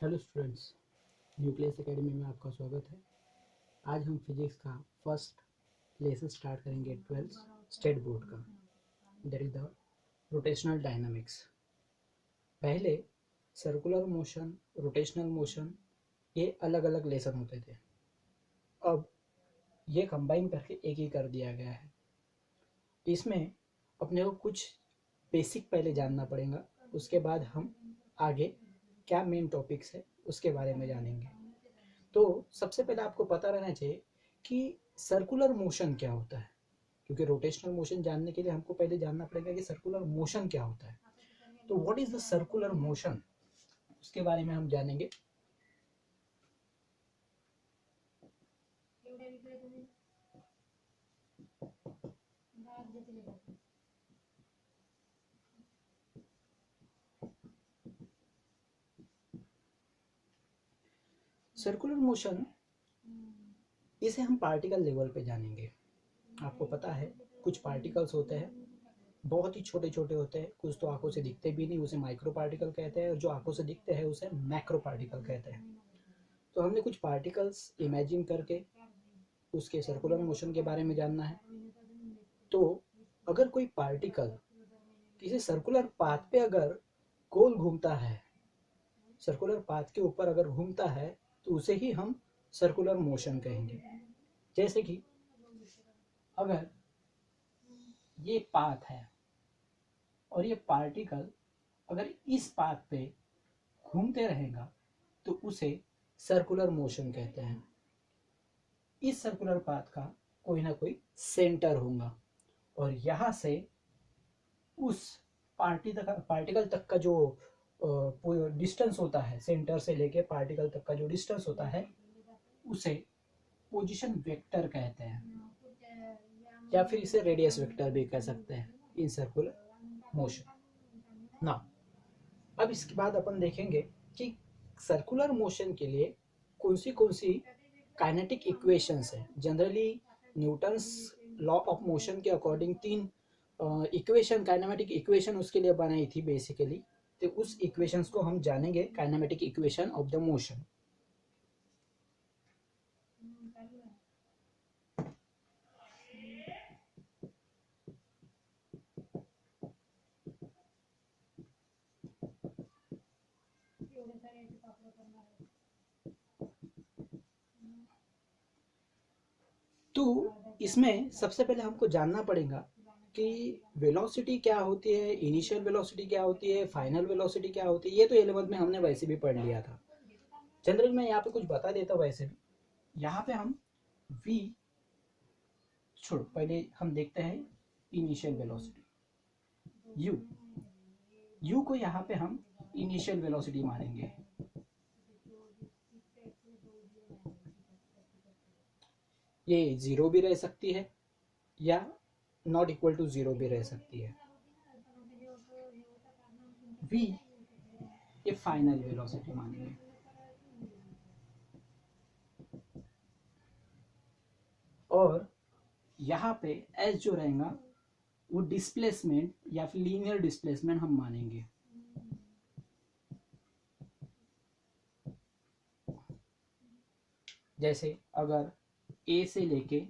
Hello students, nucleus academy में आपका स्वागत है। आज हम फिजिक्स का फर्स्ट लेसन स्टार्ट करेंगे 12th स्टेट बोर्ड का, that is the rotational dynamics. पहले सर्कुलर मोशन, रोटेशनल मोशन ये अलग अलग लेसन होते थे। अब ये कंबाइन करके एक ही कर दिया गया है। इसमें अपने को कुछ बेसिक पहले जानना पड़ेगा, उसके बाद हम आगे क्या मेन टॉपिक्स है उसके बारे में जानेंगे। तो सबसे पहले आपको पता रहना चाहिए कि सर्कुलर मोशन क्या होता है, क्योंकि रोटेशनल मोशन जानने के लिए हमको पहले जानना पड़ेगा कि सर्कुलर मोशन क्या होता है। तो what is the circular motion, उसके बारे में हम जानेंगे। सर्कुलर मोशन इसे हम पार्टिकल लेवल पे जानेंगे। आपको पता है कुछ पार्टिकल्स होते हैं, बहुत ही छोटे छोटे होते हैं, कुछ तो आंखों से दिखते भी नहीं, उसे माइक्रो पार्टिकल कहते हैं, और जो आंखों से दिखते हैं उसे मैक्रो पार्टिकल कहते हैं। तो हमने कुछ पार्टिकल्स इमेजिन करके उसके सर्कुलर मोशन के बारे में जानना है। तो अगर कोई पार्टिकल किसी सर्कुलर पाथ पे अगर गोल घूमता है, सर्कुलर पाथ के ऊपर अगर घूमता है, तो उसे ही हम सर्कुलर मोशन कहेंगे। जैसे कि अगर ये पाथ है और ये पार्टिकल अगर इस पाथ पे घूमते रहेगा तो उसे सर्कुलर मोशन कहते हैं। इस सर्कुलर पाथ का कोई ना कोई सेंटर होगा, और यहाँ से उस पार्टिकल तक का जो डिस्टेंस होता है, सेंटर से लेके पार्टिकल तक का जो डिस्टेंस होता है उसे पोजीशन वेक्टर कहते हैं, या फिर इसे रेडियस वेक्टर भी कह सकते हैं इन सर्कुलर मोशन। ना अब इसके बाद अपन देखेंगे कि सर्कुलर मोशन के लिए कौन सी काइनेटिक इक्वेशंस है। Generally Newton's law of motion के अकॉर्डिंग तीन इक्वेशन, काइनेमेटिक इक्वेशन उसके लिए बनाई थी बेसिकली। तो उस इक्वेशंस को हम जानेंगे, kinematic equation of the motion. तो इसमें सबसे पहले हमको जानना पड़ेगा कि वेलोसिटी क्या होती है, इनिशियल वेलोसिटी क्या होती है, फाइनल वेलोसिटी क्या होती है। ये तो 11th में हमने वैसे भी पढ़ लिया था। जनरल मैं यहाँ पे कुछ बता देता हूँ। वैसे भी यहाँ पे हम v छोड़ो, पहले हम देखते हैं इनिशियल वेलोसिटी u को यहाँ पे हम इनिशियल वेलोसिटी मानेंगे। ये 0 भी रह सकती है या नॉट इक्वल टू 0 भी रह सकती है। v ये फाइनल वेलोसिटी मानेंगे। और यहाँ पे s जो रहेगा वो डिस्प्लेसमेंट या फिर लीनियर डिस्प्लेसमेंट हम मानेंगे। जैसे अगर a से लेके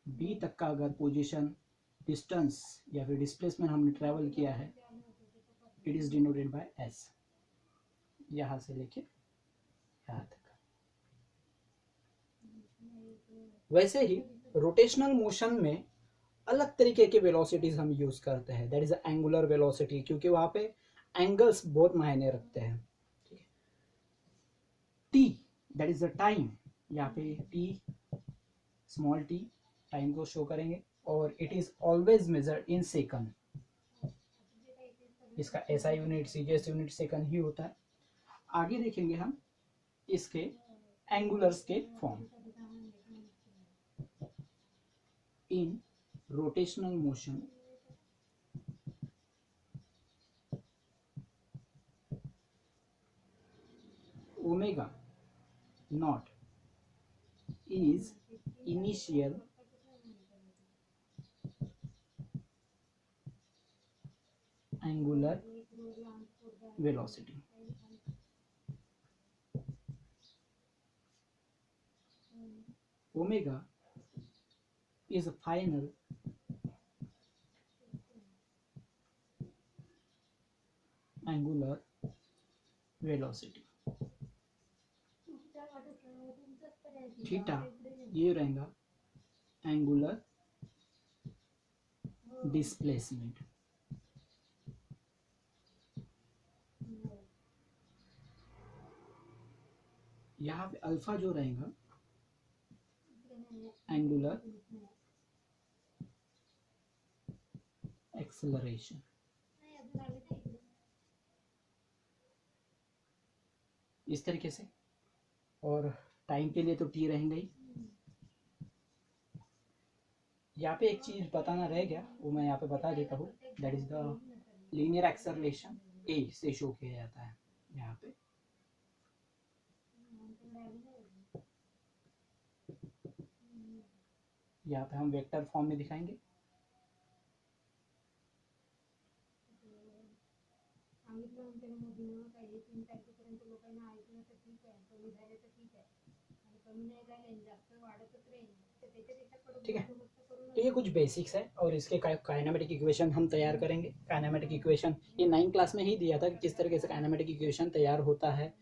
b तक का अगर पोजीशन, डिस्टेंस या फिर डिस्प्लेसमेंट हमने ट्रेवल किया है, it is denoted by s। यहाँ से लेके यहाँ तक। वैसे ही रोटेशनल मोशन में अलग तरीके के वेलोसिटीज हम यूज करते हैं, दैट इज एंगुलर वेलोसिटी, क्योंकि वहां पे एंगल्स बहुत मायने रखते हैं। ठीक है, T that is the time, यहाँ पे टी स्मॉल टी टाइम को शो करेंगे, और it is always measured in second. इसका SI unit, CGS unit second ही होता है। आगे देखेंगे हम इसके एंगुलर्स के फॉर्म। In rotational motion omega naught is initial angular velocity। Omega is final angular velocity, theta ये रहेगा एंगुलर डिस्प्लेसमेंट। यहाँ पे अल्फा जो रहेगा एंगुलर एक्सेलरेशन। इस तरीके से, और टाइम के लिए तो टी रहेंगे ही। यहाँ पे एक चीज बताना रह गया, वो मैं यहाँ पे बता देता हूँ, that is the linear acceleration A से शो किया जाता है। यहाँ पे हम वेक्टर फॉर्म में दिखाएंगे। ठीक है, तो ये कुछ बेसिक्स है, और इसके काइनेमेटिक इक्वेशन हम तैयार करेंगे। काइनेमेटिक इक्वेशन ये 9th क्लास में ही दिया था कि किस तरीके से काइनेमेटिक इक्वेशन तैयार होता है,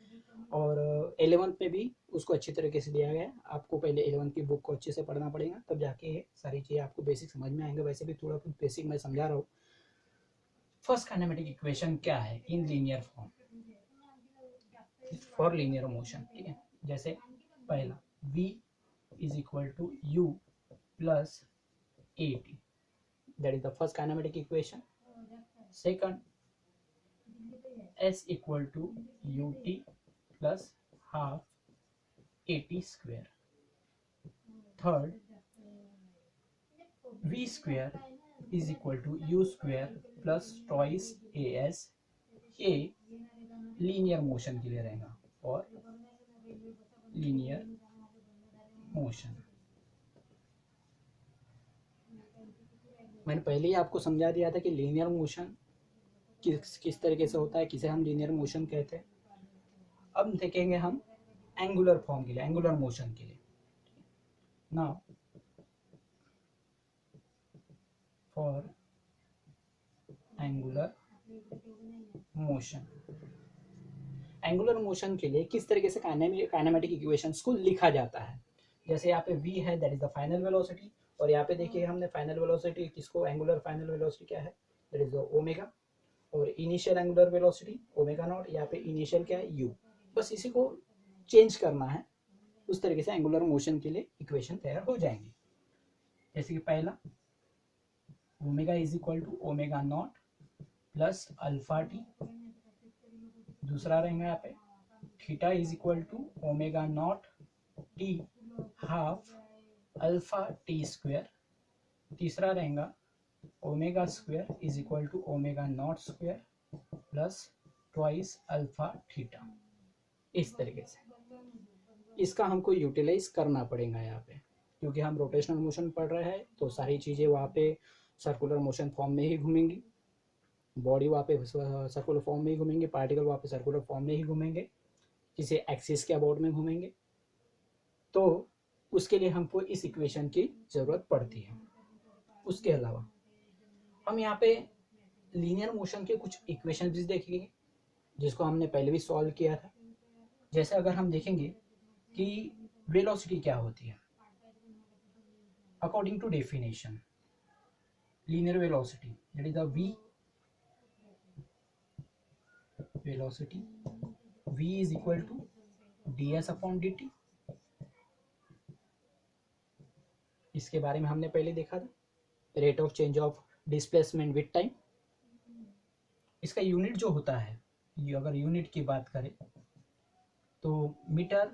और 11th में भी उसको अच्छी तरीके से दिया गया है। आपको पहले 11th की बुक को अच्छे से पढ़ना पड़ेगा, तब जाके ये सारी चीज़ें आपको बेसिक समझ में आएंगे। वैसे भी थोड़ा कुछ बेसिक मैं समझा रहा हूँ। फर्स्ट काइनेमेटिक इक्वेशन क्या है in linear form for linear motion. ठीक है, जैसे पहला v is equal to u plus at, that is the first kinematic equation. Second s equal to ut plus half at square. Third v square is equal to u square plus twice as, a linear motion के लिए रहेगा, और linear motion मैंने पहले ही आपको समझा दिया था कि लीनियर मोशन किस तरीके से होता है, किसे हम लीनियर मोशन कहते हैं। अब देखेंगे हम एंगुलर फॉर्म के लिए, एंगुलर मोशन के लिए। Now for angular motion, angular motion के लिए किस तरीके से काइनेमेटिक इक्वेशंस को लिखा जाता है। जैसे यहाँ पे v है, that is the final velocity, और यहाँ पे देखिए हमने फाइनल वेलोसिटी किसको, एंगुलर फाइनल वेलोसिटी क्या है, दैट इज द ओमेगा, और initial angular velocity omega naught. यहाँ पे इनिशियल क्या है, u। बस इसी को चेंज करना है, उस तरीके से एंगुलर मोशन के लिए इक्वेशन तैयार हो जाएंगे। जैसे कि पहला omega is equal to omega naught plus alpha T. दूसरा रहेगा यहाँ पे theta is equal to omega naught T half alpha T square. तीसरा रहेगा omega square is equal to omega naught square plus twice alpha theta. इस तरीके से इसका हमको यूटिलाइज करना पड़ेगा यहाँ पे, क्योंकि हम रोटेशनल मोशन पढ़ रहे हैं, तो सारी चीज़ें वहाँ पे सर्कुलर मोशन फॉर्म में ही घूमेंगी। बॉडी वहाँ पे सर्कुलर फॉर्म में ही घूमेंगे, पार्टिकल वहाँ पे सर्कुलर फॉर्म में ही घूमेंगे, किसी एक्सिस के अबाउट में घूमेंगे। तो उसके लिए हमको इस इक्वेशन की ज़रूरत पड़ती है। उसके अलावा हम यहाँ पे लीनियर मोशन के कुछ इक्वेशन भी देखेंगे, जिसको हमने पहले भी सॉल्व किया था। जैसे अगर हम देखेंगे कि वेलोसिटी क्या होती है, according to definition linear velocity that is the v velocity, v is equal to ds upon dt। इसके बारे में हमने पहले देखा था, rate of change of displacement with time. इसका यूनिट जो होता है, ये अगर यूनिट की बात करें तो मीटर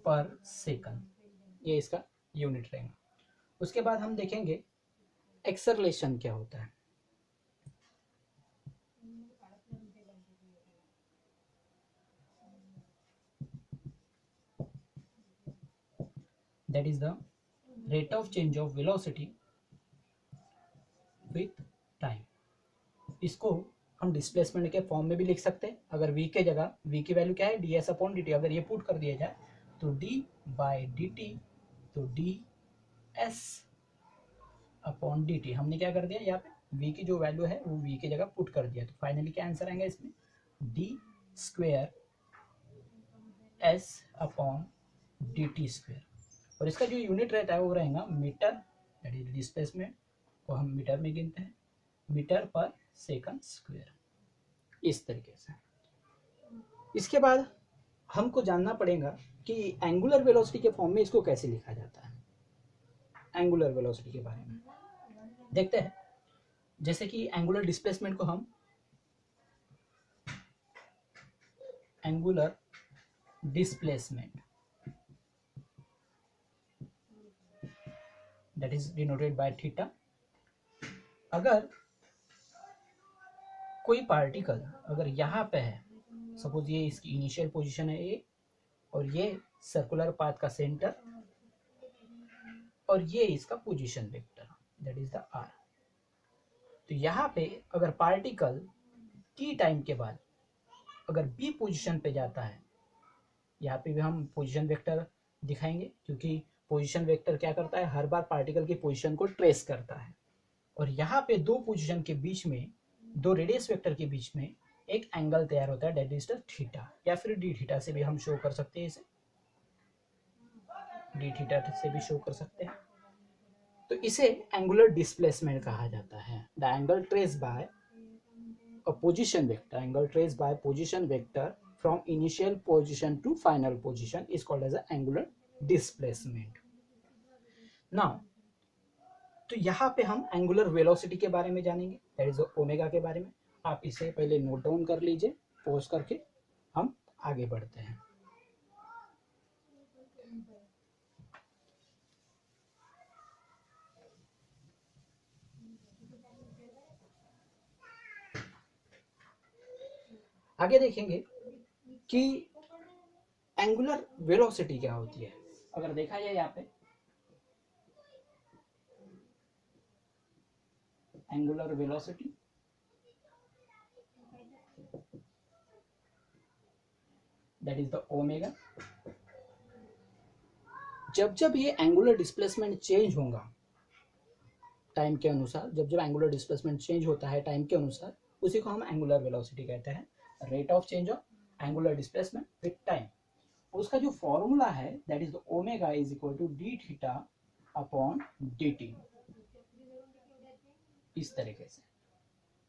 पर सेकंड, ये इसका यूनिट रहेगा। उसके बाद हम देखेंगे एक्सेलरेशन क्या होता है। That is the rate of change of velocity with time। इसको हम डिस्प्लेसमेंट के फॉर्म में भी लिख सकते हैं। अगर v के जगह v की वैल्यू क्या है, ds अपॉन dt, अगर ये पुट कर दिया जाए तो d बाई dt तो D S upon D T हमने क्या कर दिया, यहाँ पे v की जो वैल्यू है वो v की जगह पुट कर दिया, तो फाइनली क्या आंसर आएगा इसमें, D square S upon D T square. और इसका जो यूनिट रहता है वो रहेगा मीटर, दैट इज डिस्प्लेसमेंट को हम मीटर में गिनते हैं, मीटर पर सेकंड स्क्वेयर, इस तरीके से। इसके बाद हमको जानना पड़ेगा कि एंगुलर वेलोसिटी के फॉर्म में इसको कैसे लिखा जाता है। एंगुलर वेलोसिटी के बारे में देखते हैं। जैसे कि एंगुलर डिस्प्लेसमेंट को हम angular displacement that is denoted by theta. अगर कोई पार्टिकल अगर यहाँ पे है, सपोज ये इसकी इनिशियल पोजीशन है ए, और ये सर्कुलर पाथ का सेंटर, और ये इसका position vector that is the R. तो यहाँ पे अगर पार्टिकल टी टाइम के बाद अगर बी पोजीशन पे जाता है, यहाँ पे भी हम पोजीशन वेक्टर दिखाएंगे, क्योंकि पोजीशन वेक्टर क्या करता है, हर बार पार्टिकल की पोजीशन को ट्रेस करता है। और यहाँ पे दो पोजीशन के बीच में, दो रेडियस वेक्टर के बीच में एक एंगल तैयार होता है, दैट इज द थीटा, या फिर डी थीटा से भी हम शो कर सकते हैं, इसे डी थीटा से भी शो कर सकते हैं। तो इसे एंगुलर डिस्प्लेसमेंट कहा जाता है। The angle trace by a position vector, angle traced by position vector from initial position to final position is called as a angular displacement. Now, तो यहाँ पे हम एंगुलर वेलोसिटी के बारे में जानेंगे, दैट इज ओमेगा के बारे में। आप इसे पहले नोट डाउन कर लीजिए, पॉज करके हम आगे बढ़ते हैं। आगे देखेंगे कि एंगुलर वेलोसिटी क्या होती है। अगर देखा जाए यहाँ पे angular velocity that is the omega. जब जब ये एंगुलर डिस्प्लेसमेंट चेंज होगा टाइम के अनुसार, जब जब एंगुलर डिस्प्लेसमेंट चेंज होता है टाइम के अनुसार, उसी को हम एंगुलर वेलोसिटी कहते हैं, rate of change of angular displacement with time. उसका जो फॉर्मूला है that is the omega is equal to D theta upon D T, इस तरीके से।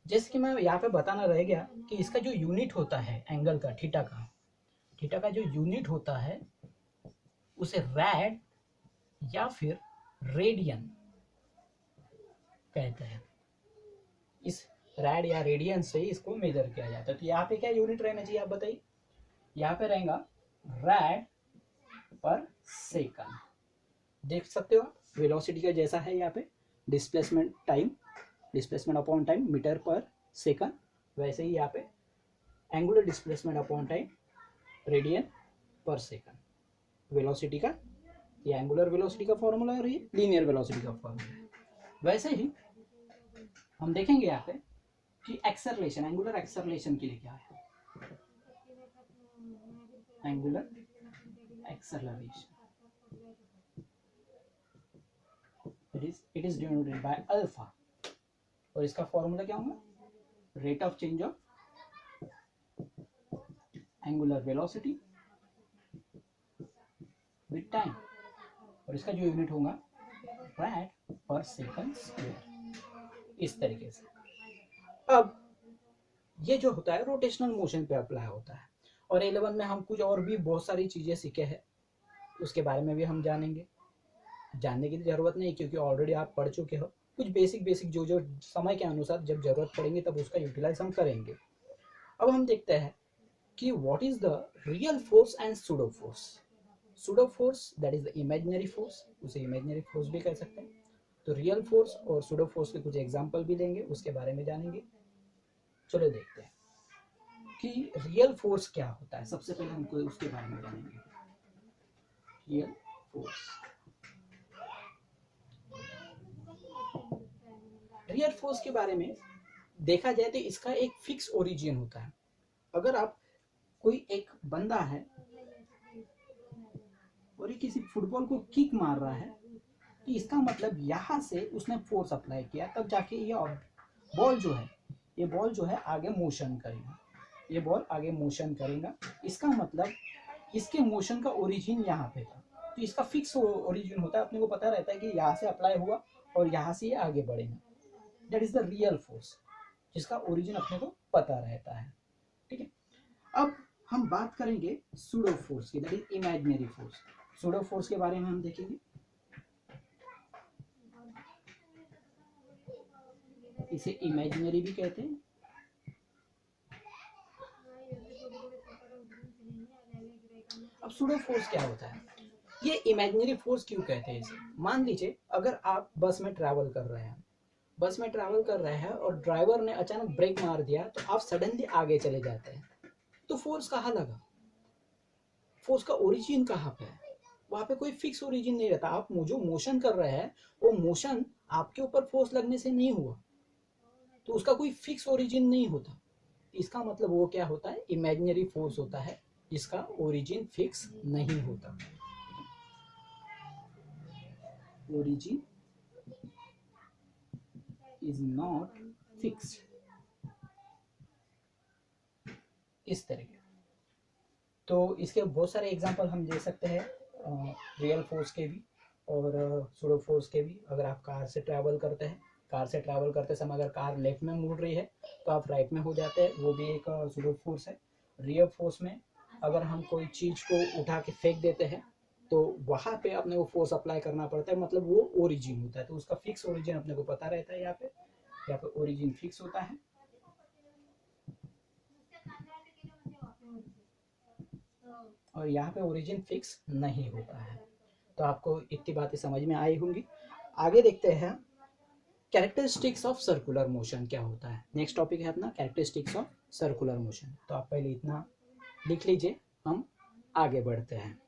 जैसे कि मैं यहाँ पे बताना रह गया कि इसका जो यूनिट होता है एंगल का, थीटा का जो यूनिट होता है उसे रैड या फिर रेडियन कहते हैं। इस रैड या रेडियन से इसको मेजर किया जाता है। तो यहाँ पे क्या यूनिट रहना चाहिए आप बताइए, यहाँ पे रहेगा रैड पर सेकंड। देख सकते हो आप वेलोसिटी का जैसा है यहाँ पे displacement time, displacement upon time metre per second, वैसे ही यहाँ पे angular displacement upon time radian per second. Velocity का ये एंगुलर वेलोसिटी का फॉर्मूला है और ये लीनियर वेलोसिटी का फॉर्मूला है। वैसे ही हम देखेंगे यहाँ पे कि एक्सेलरेशन, एंगुलर एक्सेलरेशन के लिए क्या है, angular acceleration it is denoted by alpha, और इसका फॉर्मूला क्या होगा, rate of change of angular velocity with time, और इसका जो यूनिट होगा रैड पर सेकंड स्क्वायर, इस तरीके से। अब ये जो होता है रोटेशनल मोशन पे अप्लाई होता है। और 11 में हम कुछ और भी बहुत सारी चीजें सीखे हैं, उसके बारे में भी हम जानेंगे। जानने की जरूरत नहीं क्योंकि ऑलरेडी आप पढ़ चुके हो। कुछ बेसिक जो जो समय के अनुसार जब जरूरत पड़ेगी तब उसका यूटिलाइज हम करेंगे। अब हम देखते हैं कि what is the real force and pseudo force. Pseudo force that is the imaginary force, उसे इमेजिनरी फोर्स भी कह सकते हैं। तो रियल फोर्स और सूडो फोर्स के कुछ एग्जांपल भी लेंगे, उसके बारे में जानेंगे। चलो देखते हैं कि रियल फोर्स क्या होता है। सबसे पहले हमको उसके बारे में जानेंगे, रियल फोर्स। रियल फोर्स के बारे में देखा जाए तो इसका एक फिक्स ओरिजिन होता है। अगर आप कोई एक बंदा है, और ये किसी फुटबॉल को किक मार रहा है, तो इसका मतलब यहाँ से उसने फोर्स अप्लाई किया, तब जाके ये बॉल जो है, ये बॉल जो है आगे मोशन करेगा, ये बॉल आगे मोशन करेगा। इसका मतलब इसके मोशन का ओरिजिन यहाँ पे था, तो इसका फिक्स ओरिजिन होता है, अपने को पता रहता है कि यहाँ से अप्लाई हुआ और यहाँ से ये आगे बढ़ेगा। That is the real force, जिसका ओरिजिन अपने को पता रहता है। ठीक है, अब हम बात करेंगे सूडो फोर्स की, that is imaginary force. Pseudo force के बारे में हम देखेंगे। इसे इमेजिनरी भी कहते हैं। अब सूडो फोर्स क्या होता है, ये इमेजिनरी फोर्स क्यों कहते हैं इसे? मान लीजिए अगर आप बस में ट्रैवल कर रहे हैं, बस में ट्रैवल कर रहे हैं और ड्राइवर ने अचानक ब्रेक मार दिया, तो आप सडनली आगे चले जाते हैं, तो फोर्स कहाँ लगा? फोर्स का ओरिजिन कहाँ पे है? वहां पे कोई फिक्स ओरिजिन नहीं रहता। आप जो मोशन कर रहे हैं, वो मोशन आपके ऊपर फोर्स लगने से नहीं हुआ, तो उसका कोई फिक्स ओरिजिन नहीं होता। इसका मतलब वो क्या होता है, इमेजिनरी फोर्स होता है, जिसका ओरिजिन फिक्स नहीं होता। ओरिजिन इज नॉट फिक्स्ड, इस तरीके। तो इसके बहुत सारे एग्जांपल हम दे सकते हैं, रियल फोर्स के भी और सूडो फोर्स के भी। अगर आप कार से ट्रैवल करते हैं, कार से ट्रैवल करते समय अगर कार लेफ्ट में मुड़ रही है तो आप राइट में हो जाते हैं, वो भी एक सूडो फोर्स है। रियल फोर्स में अगर हम कोई चीज़ को उठा के फेंक देते हैं तो वहाँ पे अपने को फोर्स अप्लाई करना पड़ता है, मतलब वो ओरिजिन होता है, तो उसका फिक्स ओरिजिन अपने को पता रहता है। यहाँ पे ओरिजिन फिक्स होता है। और यहाँ पे ओरिजिन फिक्स नहीं होता है। तो आपको इतनी बातें समझ में आई होंगी। आगे देखते हैं कैरेक्टरिस्टिक्स ऑफ सर्कुलर मोशन क्या होता है। नेक्स्ट टॉपिक है अपना कैरेक्टरिस्टिक्स ऑफ सर्कुलर मोशन। तो आप पहले इतना लिख लीजिए, हम आगे बढ़ते हैं।